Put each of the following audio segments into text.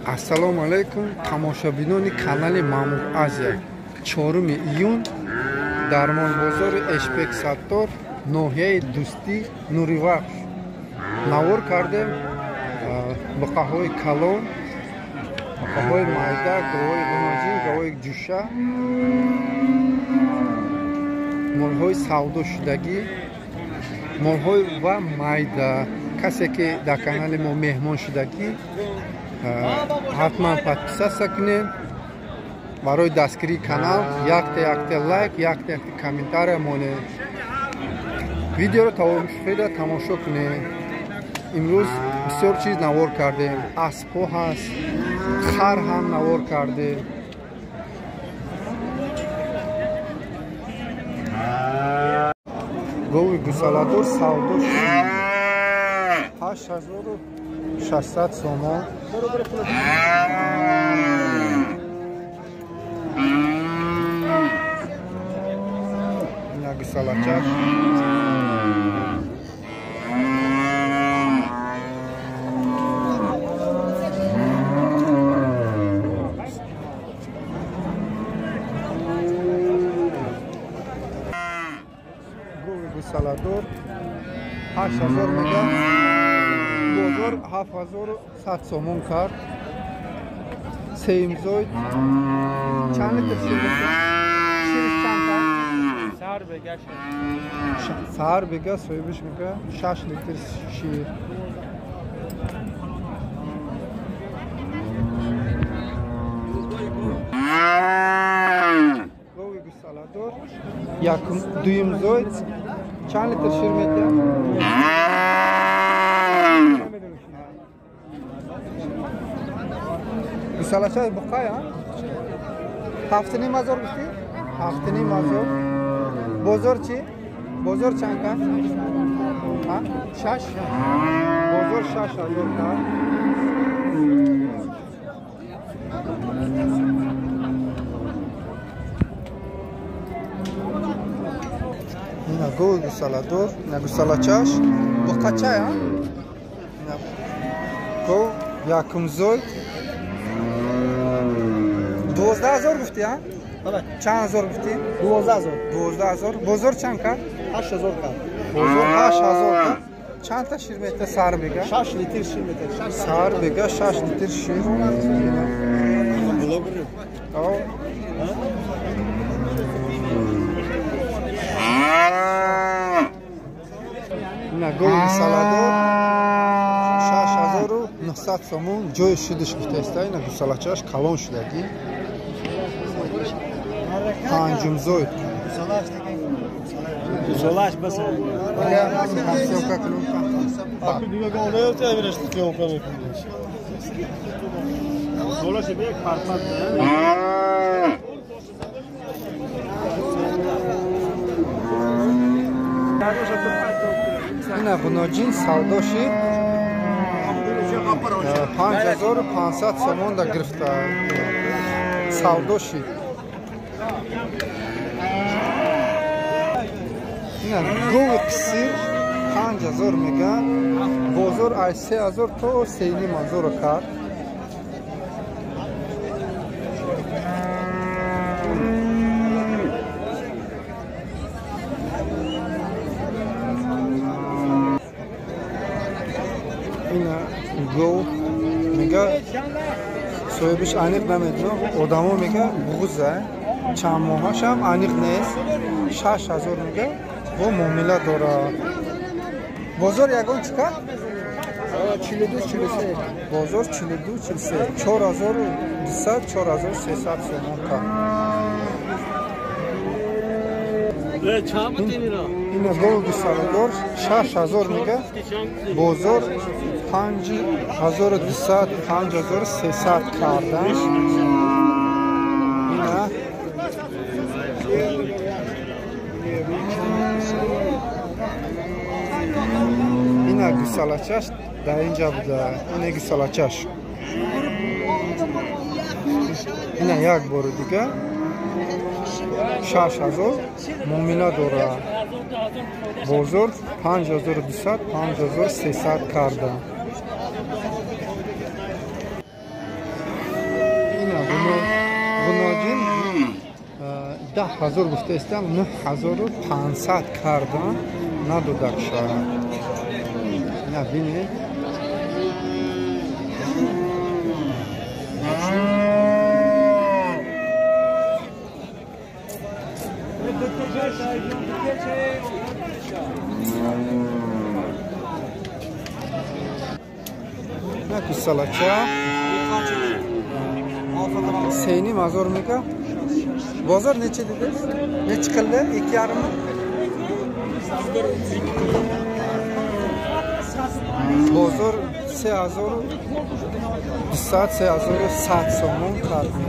Ассалому алайкум тамошобинони канали Маъмур Азия. 4 июн дармонбозори Эшбек Саттор, ноҳияи Дӯстӣ, Нуривахш навор кардем ба қаҳваи калон, ба қаҳваи майда, гавои ғуноҷин, гавои ҷӯша, молҳои савдошудагӣ, молҳои ва майда. Касе ки дар канали мо меҳмон шудагӣ ҳатман подписатсия кунед. Барои дастгирии канал якте лайк, якте комментария монед. Видеоро тавомошода тамошо кунед. имрӯз бисёр чиз навор кардем. Аспҳо ҳаст, хар ҳам навор кардем. гови гусаладор савдо 8600 сомон. ина гусалачаш Salador 8000 mega bozor 7100 somon kard. Seymzoid çan litr şir çan kard. Sar bega soybish mega 6 litr şir. Salador yakın duyumzoid çan litr şir mega Gusalaçay buqa ya. Haftani mazor gufti? Haftani mazor. Bozor chi? Bozor chanka? Ha? Shash? Bozor shash azor ka. Ina go gusalador, ina gusalachash. Buqacha ya? Ina go yakımzoid 12000 گفتی ها؟ بله. چند هزار گفتی؟ 12000. 12000. بزرگ چند کرد؟ 8000 کرد. بزرگ 8000 کرد. چند تا شیر میته سر بگه؟ 6 لیتر شیر میته. سر بگه 6 لیتر شیر. آه. اینا گوی سالادو 6900 сомон ҷои шидиш гуфта аст. ина гусалачаш калон шудагӣ. Панҷумзоид. Гусалаш бас. Съёмка клюнка. Ако дига го не те береш съёмка мекунеш. Гусалаш е бек парпат. ина ғуноҷин савдоши 5500 сомон да гирифта савдо шид. ина гови қисир 5000 мега бозор аз 3000 то 3500 кард. ина гов мега соҳибиш аниқ намедонам. одамо мега буғуза чанд моҳашам аниқ нест. 6000 мега бо муомила дора. бозор ягон чӣ кард? 42-43. бозор 42-43. 4200-4300 сомон кард. ина гов гусаладор 6000 мега бозор 5200-5300 кардан. ина гусалачаш дар инҷа буда. ина гусалачаш. ина як бори дига 6000 муомила дора. бозор 5200-5300 карда. 10,000 گفته استم 9,500 کردم ندادک شد. نبینید نکو سلاچه سینی مازور میگه بازار نچه دیدیز؟ نچه کلده؟ 2,5 mı? بازار 3,100 somon kartı.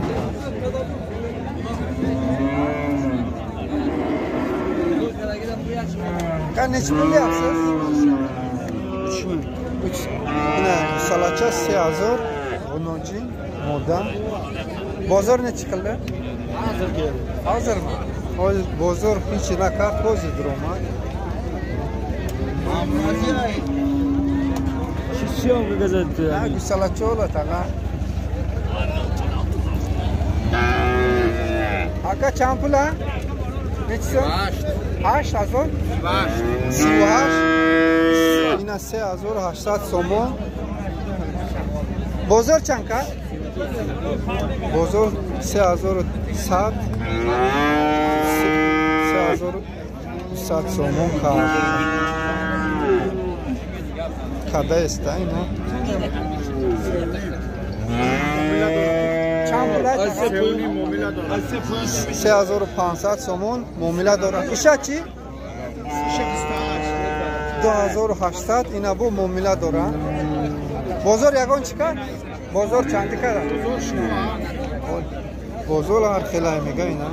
Kan neçe milli yapsız? 3. Ne? Salaça 3,000 Ronaldo moda. Bozor ne çıkıldı? Hazır mı? O bozor hiç ne kart pozi drama. Şişiyor bu gazete. Ha, salaça ola taga. Aka çampula? Neçse? 8,000? 38. Yine 3,800 somon. Bozor çanka? Bozor 3,100 3,100 somon kar. Kada está, no? Çambulat 3,500 somon muamele dora. İşe çi? 2,800 ina bu muamele dora. Bozor yagon çıkar? Bozor çanti kara? Bozor har khilay mega ina.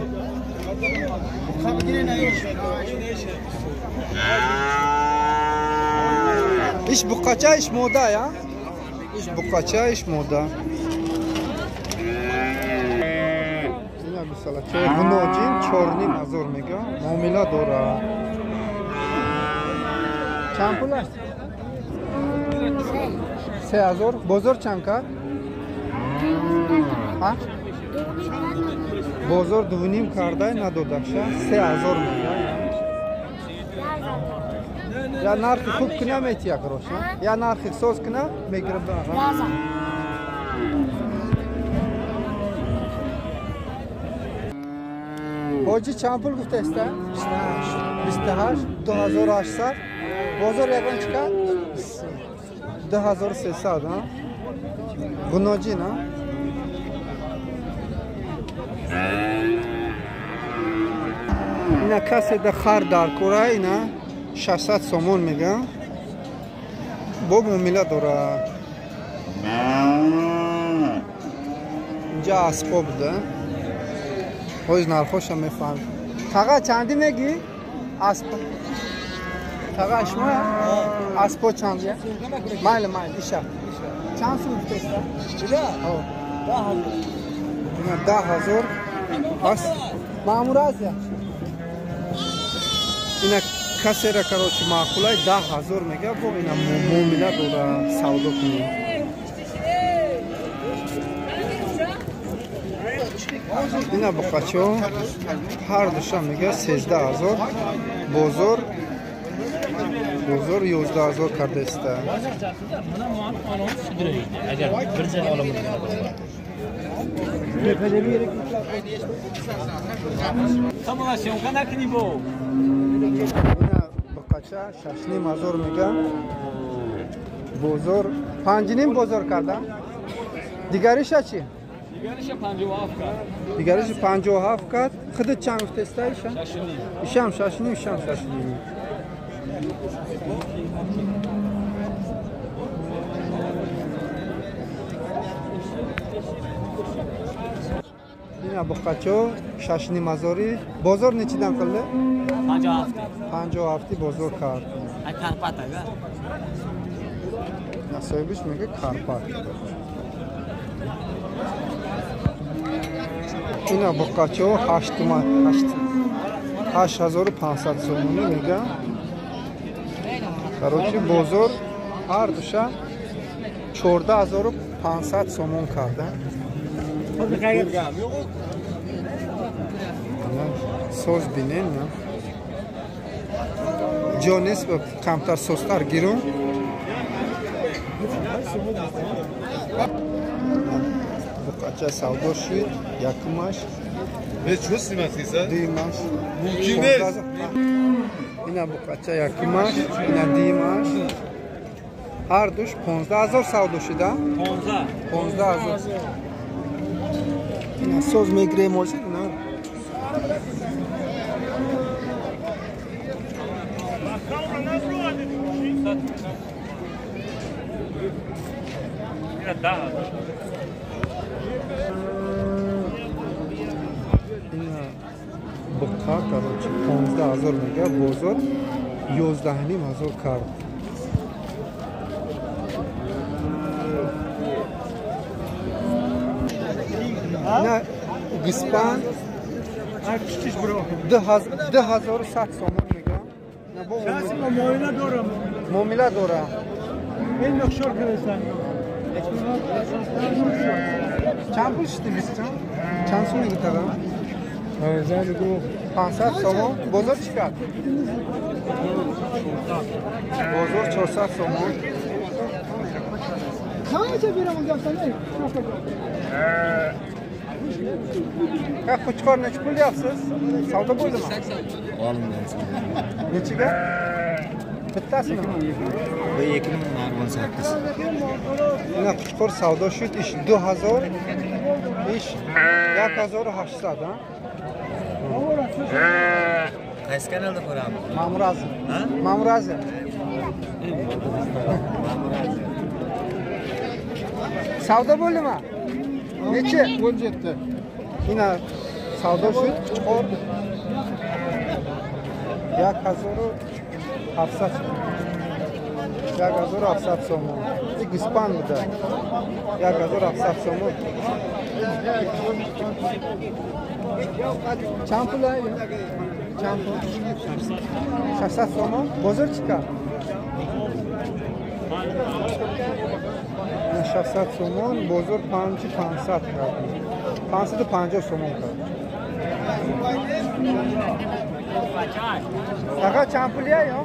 İş bu kaça iş moda ya? İş bu kaça iş moda? Yine bu salaça. Bunu ocin çorni mazor mega. Muamele dora. Çampular? 3,000 bozor çanka? Ha? Bozor 2,5 karday nadodakşa 3,000 mega. Ya narxi خوب کنه میتیا کروشا یا نرخی سوز کنه میگرب دارم Hoca çampul gufte iste 28 2,800 bozor yakan çıkar 2,300 ha bunoci na yine kasede khar dar kuray na 600 somon میگم با مومیله داره اینجا اسباب ده خوش نرخوش هم میفهم تاقا چندی میگی؟ اسباب تاقا اشما اسباب چندیه؟ مایل ایشا چند سو بفته؟ 10,000 بس معمور هست یا؟ اینه کسی را کروچی معقولای 10,000 میگه با اینا مومیله داره سودا کنیم اینا بقچو هر دوشم میگه 13,000 بزرگ 11,000 کرده است ششنی مزور میگم بزرگ 5,500 بزرگ کردم دیگریش چی؟ دیگریش 57 کرد دیگریش 57 کرد خودت چند گفته است ایشم ششنی اینا بخچو ششنی مزاری بازار نچیدن کله 57 بزرگ کرد Karpat aga. Nasibmiş میگه Karpat. اینا بقچو 8,500 somoni میگه короче بزرگ هر دوشا 14,500 somon کرده Soz binin. Jones ve kamtar soslar girun. Bu kaça savdo şuydu. Yakımaş. Ve çok simetriyse. Duymaş. Mümkün değil. Yine bu kaça yakımaş. Yine duymaş. Her duş 15,000 savdoşu da. 15,000. Yine soz megre moşu. Bıkka kardeşi 15,000 mega bozor 11,500 kart. Ne Gispan 10,700 somon mega. Ne bu Momila dora. Ben yok şor kırırsan. Çan puştu bizden? Çan sonu gitarım. Zaten bu 500 somon bozor çıkar. Bozor 400 somon. Kaça bir amca sen ne? Ya kuchkor neçe pul yapsız? Savdo bo'ldi mi? Olim narsa. Nechiga? Bittasimi? Bu 2018. Mana kuchkor savdo shu ish 2000 ish 1800 ha? Qaysi kanalda ko'ramiz? Mamurazi. Ha? Mamurazi. Savdo bo'ldimi? Nechi? 17. Yine savdo shu kuchkor 1700 somon. Gispan bude. 1700 somon. Çan pul ay? Çan pul. 600 somon. Bozor chiqar. 600 somon, bozor 500 550 somon qiladi. Aga champuliya yo?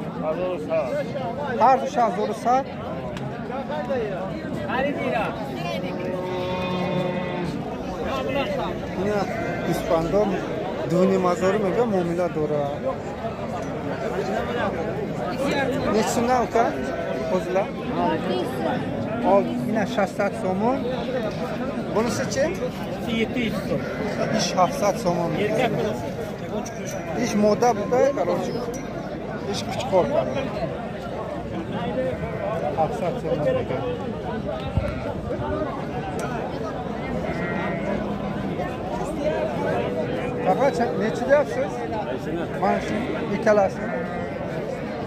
Har dush 1000. Yine İspanda düğünü mazarı mega Momila dora. Neçinden uka? Kozla? Yine 600 somon. Bunun için? 700 so'm. İş 700 somon. İş moda bu da короче. İş küçük korkar. 700 somon. Fakat neçide yapsınız? Maaşı, ikalasın.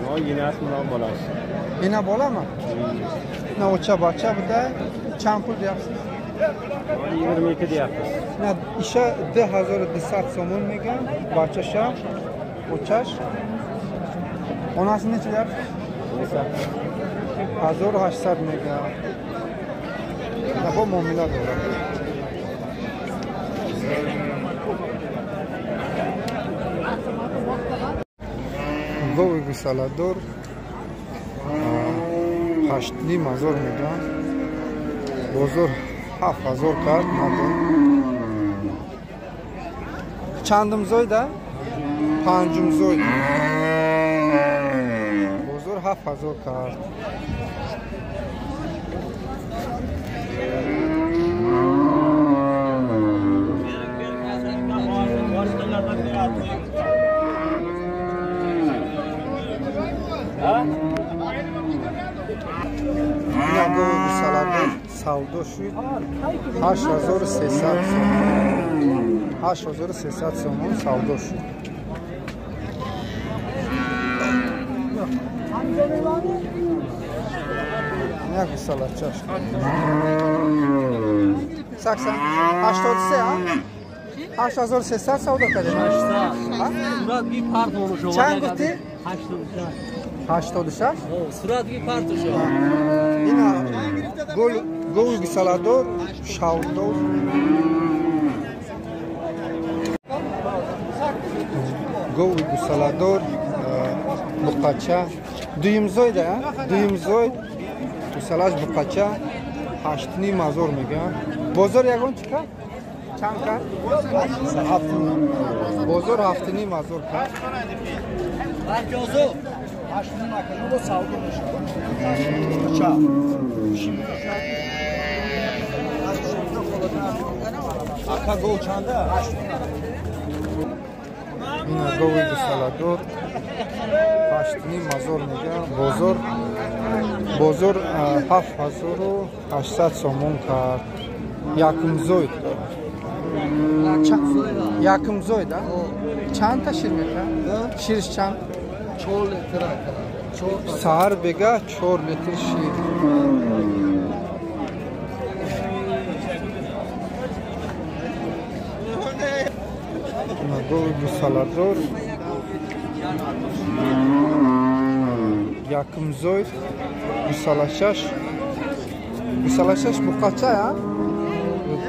No, yine asmıdan bolaş. Yine bola mı? Ne uça baça bu da çampul yapsınız. 22 de yaptık. Ne işe 10,200 somon mega baçaşa uçaş. Onası neçide yapsınız? 1800 mega. Ne bu Momila dora. Vovig salador 8,500 mega. Bozor 7000 kart madon. Chandim zoyda? Panjum zoy. Bozor 7000 kart. Yine bu salatlar savdo şu 8300 somon. 8300 somon savdo şu. Ne bu salat çaş? 80 83 ha? 8300 savdo kadar. Surat bir part olmuş o. Çan gutti? 80 Surat bir part şu. Yine gol salador şavdo. govi gusalador, buqacha, duyumzoy da, duyumzoy, gusalash buqacha, 8.5 mazor میگم. بازار یگان چیکار؟ چند کرد؟ بازار 7.5 mazor کرد. Barkozu. 8.5 makanı bu savdu meşe. Aka gol çanda 8.5. این govi gusalador 8.5 mazor میگم. بازار 7,800 so'm کرد. یکمزوی یکمزوی da. چند تا شیر میکنه؟ شیرش چند؟ 4 litre. سهر بگه 4 لیتر شیر. گوی گوسالادور یکمزوی گوسالاشش بقاچه ya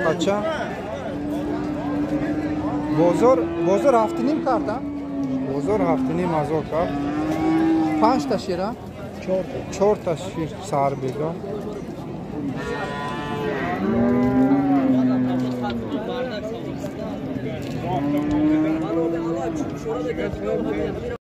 بقاچه بازار 7.5 کرد. بازار 7.5 mazor کرد. 5 تا شیر 4 تا شیر سهر بگه.